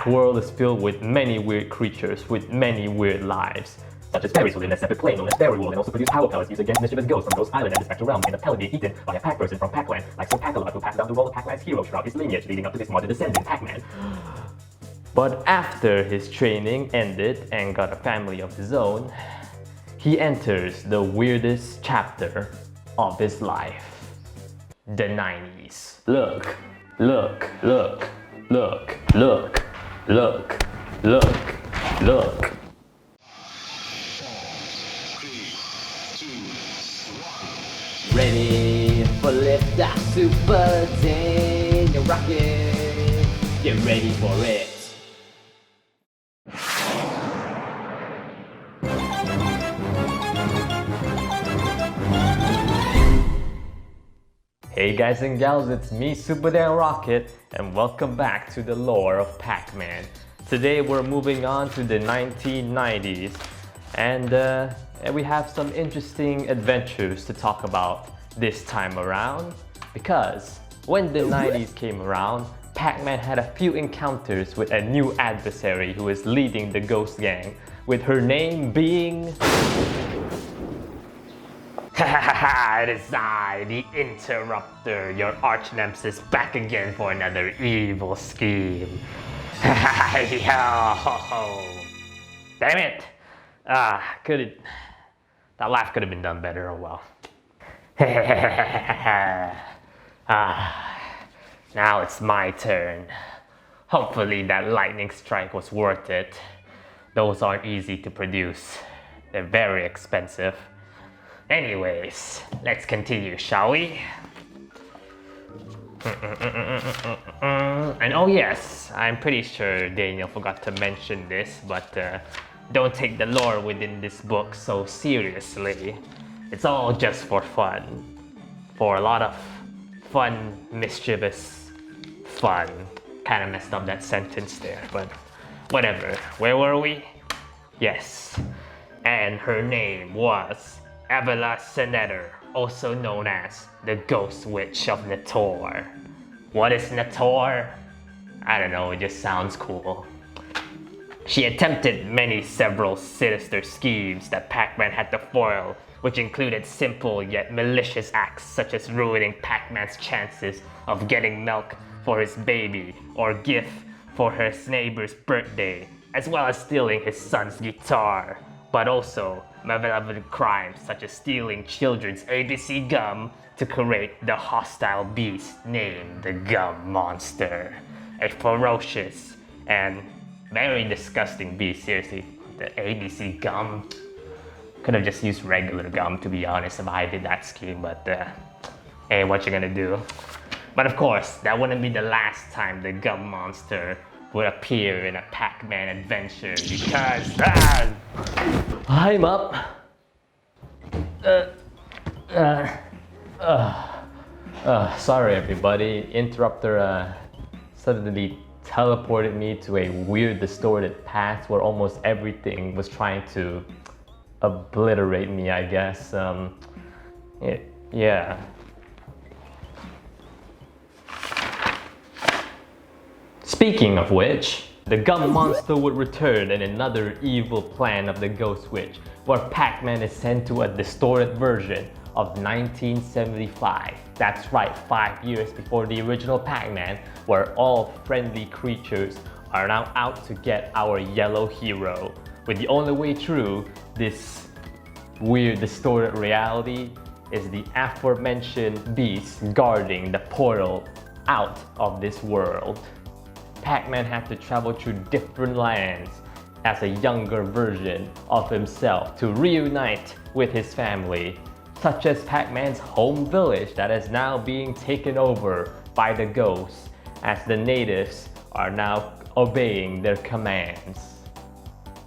Pac world is filled with many weird creatures with many weird lives, such as fairies who live in a separate plane known as Fairy World and also produce power pellets used against mischievous ghosts from Ghost Island and the Spectral Realm, and a pellet being eaten by a Pac person from Pac-Land, like Sir Pac-a-Lot, who passed down the role of Pac-Man's hero throughout his lineage, leading up to this modern descendant, Pac-Man. But after his training ended and got a family of his own, he enters the weirdest chapter of his life, the 90s. Look, look, look, look, look, look, look, look. 3, 2, 1. Ready for liftoff, super Daniel rocket. Get ready for it. Hey guys and gals, it's me, Super Dan Rocket, and welcome back to the lore of Pac-Man. Today we're moving on to the 1990s, and we have some interesting adventures to talk about this time around. Because when the 90s came around, Pac-Man had a few encounters with a new adversary who is leading the Ghost Gang, with her name being... It is I, the Interrupter, your arch nemesis, back again for another evil scheme. Damn it! That laugh could have been done better, oh well. Now it's my turn. Hopefully that lightning strike was worth it. Those aren't easy to produce. They're very expensive. Anyways, let's continue, shall we? And oh yes, I'm pretty sure Daniel forgot to mention this, but don't take the lore within this book so seriously. It's all just for fun. For a lot of fun, mischievous fun. Kinda messed up that sentence there, but whatever. Where were we? Yes. And her name was Avila Senator, also known as the Ghost Witch of Nator. What is Nator? I don't know, it just sounds cool. She attempted several sinister schemes that Pac-Man had to foil, which included simple yet malicious acts such as ruining Pac-Man's chances of getting milk for his baby or gift for his neighbor's birthday, as well as stealing his son's guitar, but also malevolent crimes such as stealing children's ABC gum to create the hostile beast named the Gum Monster. A ferocious and very disgusting beast, seriously. The ABC gum. Could have just used regular gum, to be honest, if I did that scheme, but hey, what you gonna do? But of course, that wouldn't be the last time the Gum Monster would appear in a Pac-Man adventure, because I'm up. Sorry everybody, Interrupter suddenly teleported me to a weird distorted past where almost everything was trying to obliterate me, I guess. Yeah. Speaking of which, the Gum Monster would return in another evil plan of the Ghost Witch, where Pac-Man is sent to a distorted version of 1975. That's right, 5 years before the original Pac-Man, where all friendly creatures are now out to get our yellow hero, with the only way through this weird distorted reality is the aforementioned beast guarding the portal out of this world. Pac-Man had to travel through different lands as a younger version of himself to reunite with his family, such as Pac-Man's home village that is now being taken over by the ghosts, as the natives are now obeying their commands.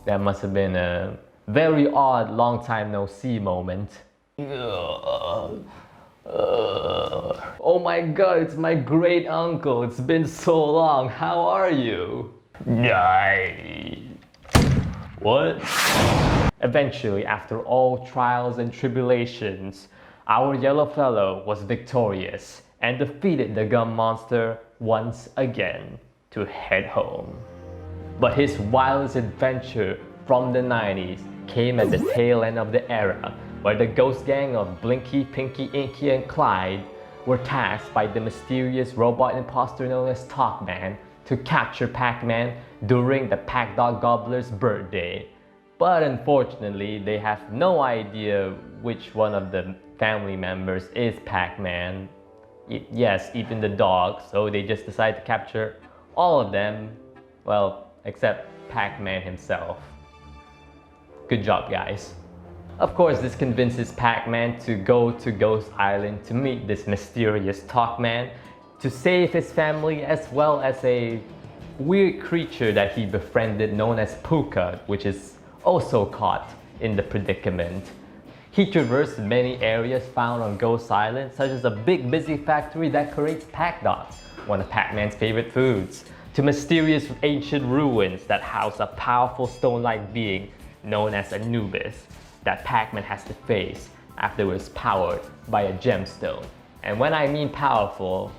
That must have been a very odd long time no see moment. Oh my god, it's my great uncle. It's been so long. How are you? What? Eventually, after all trials and tribulations, our yellow fellow was victorious and defeated the Gum Monster once again to head home. But his wildest adventure from the 90s came at the tail end of the era, where the ghost gang of Blinky, Pinky, Inky, and Clyde were tasked by the mysterious robot imposter known as Pac-Man to capture Pac-Man during the Pac-Dog Gobbler's birthday. But unfortunately, they have no idea which one of the family members is Pac-Man. Yes, even the dog, so they just decide to capture all of them, well, except Pac-Man himself. Good job, guys. Of course, this convinces Pac-Man to go to Ghost Island to meet this mysterious Pac-Man to save his family, as well as a weird creature that he befriended known as Puka, which is also caught in the predicament. He traversed many areas found on Ghost Island, such as a big busy factory that creates Pac-Dots, one of Pac-Man's favorite foods, to mysterious ancient ruins that house a powerful stone-like being known as Anubis that Pac-Man has to face after it was powered by a gemstone. And when I mean powerful,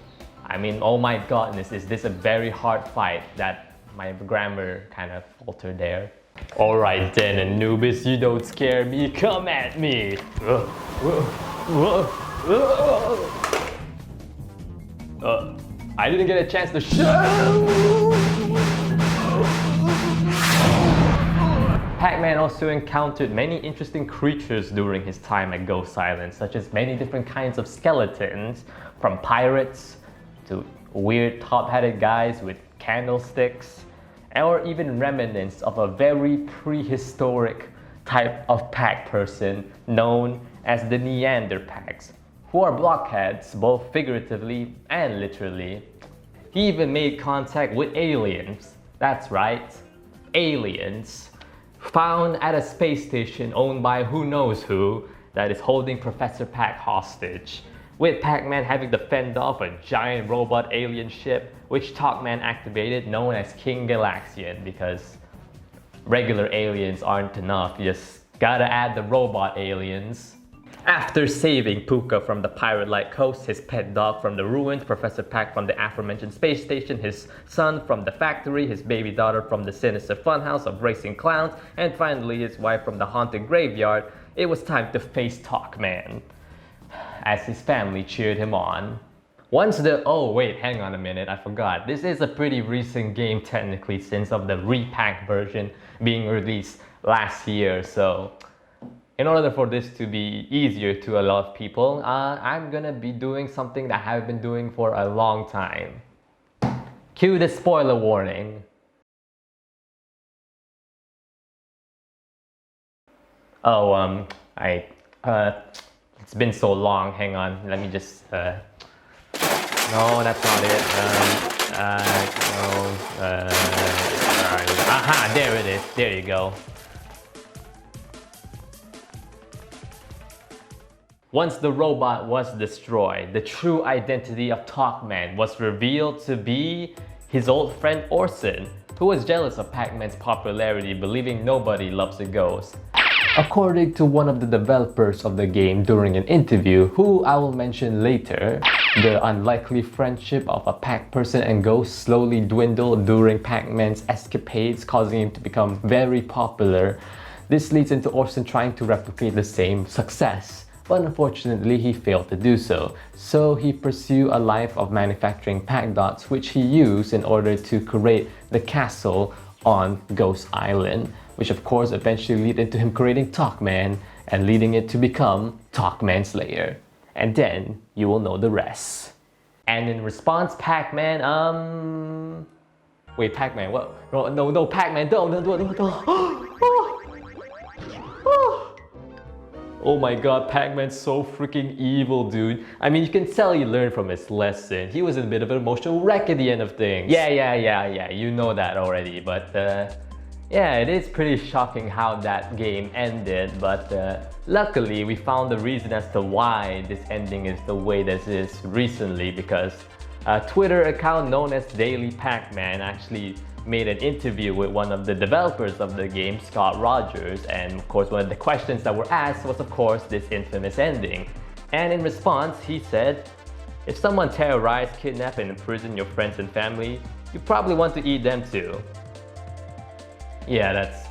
I mean, oh my godness, is this a very hard fight that my grammar kind of faltered there. Alright then, Anubis, you don't scare me, come at me! I didn't get a chance to show! Pac-Man also encountered many interesting creatures during his time at Ghost Island, such as many different kinds of skeletons, from pirates to weird top-headed guys with candlesticks, or even remnants of a very prehistoric type of pack person known as the Neanderthals, who are blockheads both figuratively and literally. He even made contact with aliens, that's right, aliens, found at a space station owned by who knows who that is holding Professor Pac hostage, with Pac-Man having to fend off a giant robot alien ship which Pac-Man activated, known as King Galaxian, because regular aliens aren't enough, you just gotta add the robot aliens. After saving Puka from the pirate-like coast, his pet dog from the ruins, Professor Pac from the aforementioned space station, his son from the factory, his baby daughter from the sinister funhouse of racing clowns, and finally his wife from the haunted graveyard, it was time to face Pac-Man, as his family cheered him on. Oh wait, hang on a minute, I forgot. This is a pretty recent game technically, since of the Re-pac version being released last year, so in order for this to be easier to a lot of people, I'm gonna be doing something that I've been doing for a long time. Cue the spoiler warning. Oh, it's been so long, hang on, let me just, no, that's not it, aha, there it is, there you go. Once the robot was destroyed, the true identity of Pac-Man was revealed to be his old friend Orson, who was jealous of Pac-Man's popularity, believing nobody loves a ghost. According to one of the developers of the game during an interview, who I will mention later, the unlikely friendship of a Pac person and ghost slowly dwindled during Pac-Man's escapades, causing him to become very popular. This leads into Orson trying to replicate the same success, but unfortunately he failed to do so. So he pursued a life of manufacturing Pac-Dots, which he used in order to create the castle on Ghost Island, which of course eventually led into him creating Pac-Man and leading it to become Pac-Man's lair. And then you will know the rest. And in response, Pac-Man, wait, Pac-Man, what? No, Pac-Man, don't. Oh my god, Pac-Man's so freaking evil, dude. I mean, you can tell he learned from his lesson. He was in a bit of an emotional wreck at the end of things. Yeah, you know that already, but yeah, it is pretty shocking how that game ended, but luckily we found the reason as to why this ending is the way this is recently, because a Twitter account known as Daily Pac-Man actually made an interview with one of the developers of the game, Scott Rogers, and of course one of the questions that were asked was of course this infamous ending. And in response, he said, if someone terrorized, kidnap and imprison your friends and family, you probably want to eat them too. Yeah, that's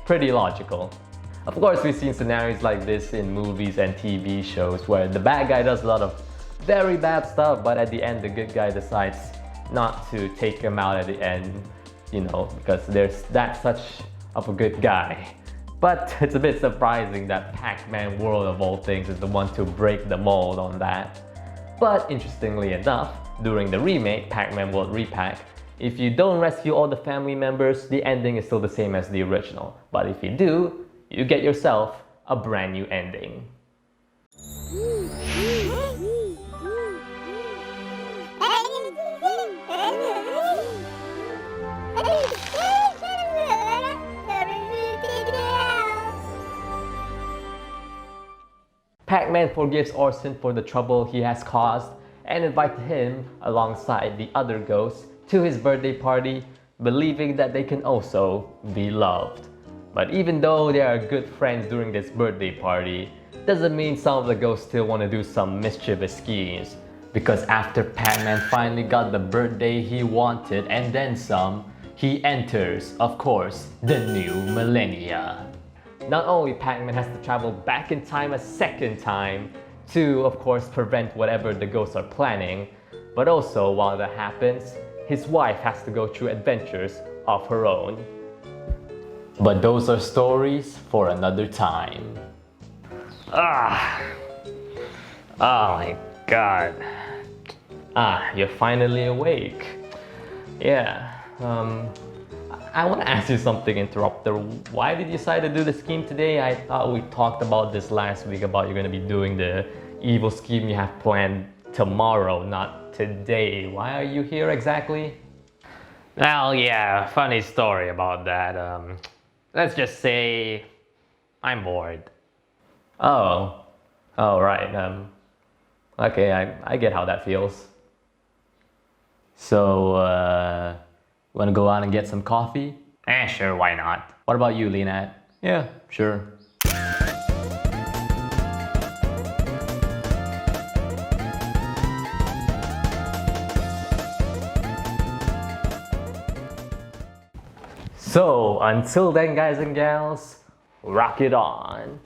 pretty logical. Of course, we've seen scenarios like this in movies and TV shows where the bad guy does a lot of very bad stuff, but at the end the good guy decides not to take him out at the end, you know, because there's that such of a good guy. But it's a bit surprising that Pac-Man World of all things is the one to break the mold on that. But interestingly enough, during the remake, Pac-Man World Re-pac, if you don't rescue all the family members, the ending is still the same as the original. But if you do, you get yourself a brand new ending. Pac-Man forgives Orson for the trouble he has caused and invites him alongside the other ghosts to his birthday party, believing that they can also be loved. But even though they are good friends during this birthday party, doesn't mean some of the ghosts still want to do some mischievous schemes. Because after Pac-Man finally got the birthday he wanted and then some, he enters, of course, the new millennia. Not only Pac-Man has to travel back in time a second time to, of course, prevent whatever the ghosts are planning, but also while that happens, his wife has to go through adventures of her own. But those are stories for another time. Oh my god. You're finally awake. Yeah, I want to ask you something, Interrupter. Why did you decide to do the scheme today? I thought we talked about this last week about you're going to be doing the evil scheme you have planned tomorrow, not today. Why are you here exactly? Well, yeah, funny story about that. Let's just say I'm bored. Oh, right. Okay, I get how that feels. So, wanna go out and get some coffee? Sure, why not? What about you, Leonat? Yeah, sure. So, until then, guys and gals, rock it on.